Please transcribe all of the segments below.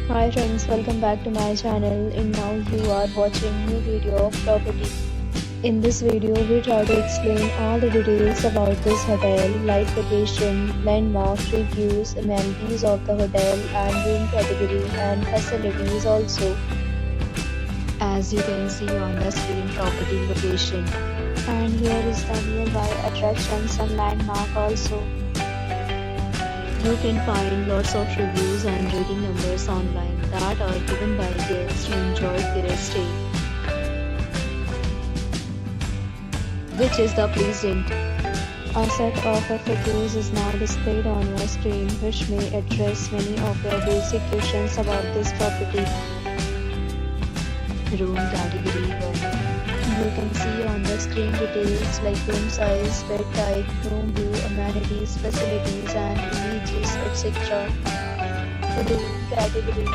Hi friends, welcome back to my channel and now you are watching new video of property. In this video, we try to explain all the details about this hotel like location, landmarks, reviews, amenities of the hotel and room category and facilities also. As you can see on the screen property location. And here is the nearby attractions and landmark also. You can find lots of reviews and rating numbers online that are given by guests who enjoyed their stay. Which is the pleasant. A set of FAQs is now displayed on your screen which may address many of your basic questions about this property. Room category 1. You can see on the screen details like room size, bed type, room view, amenities, facilities and images, etc. Room category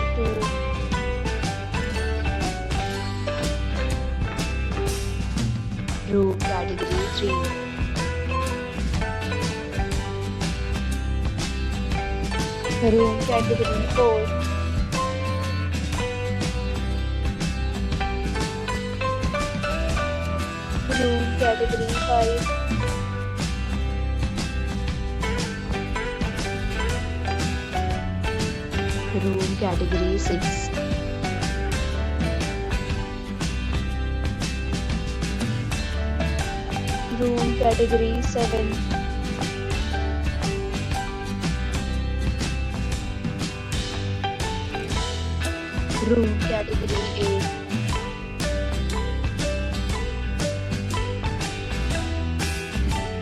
2. Room category 3. Room category 4. Room category 5. Room category 6. Room category 7. Room category 8.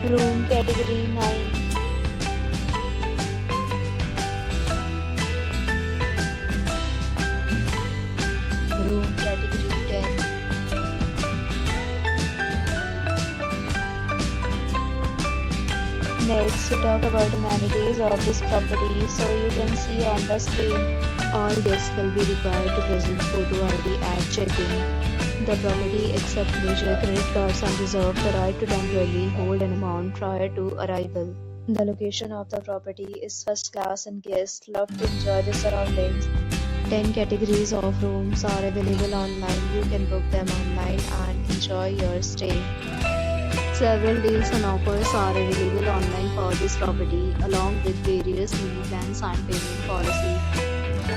Room category 9. Room category 10. Next, to talk about amenities of this property. So you can see on the screen, all guests will be required to present photo ID at check-in. The property accepts major credit cards and reserves the right to temporarily hold an amount prior to arrival. The location of the property is first class and guests love to enjoy the surroundings. 10 categories of rooms are available online. You can book them online and enjoy your stay. Several deals and offers are available online for this property along with various mini plans and payment policies.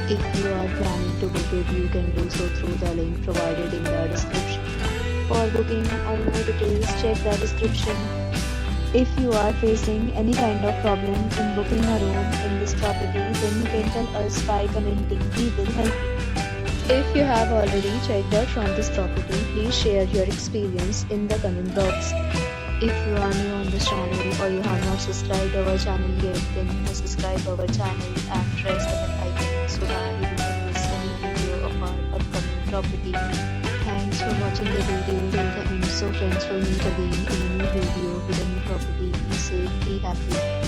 If you are planning to book it, you can do so through the link provided in the description. For booking or more details, check the description. If you are facing any kind of problem in booking a room in this property, then you can tell us by commenting. We will help you. If you have already checked out from this property, please share your experience in the comment box. If you are new on this channel or you have not subscribed our channel yet, then you must subscribe our channel and press the bell icon so that you do not miss any video of our upcoming property. Thanks for watching the video till the end. So friends, will meet again in a new video with a new property. Be safe, be happy.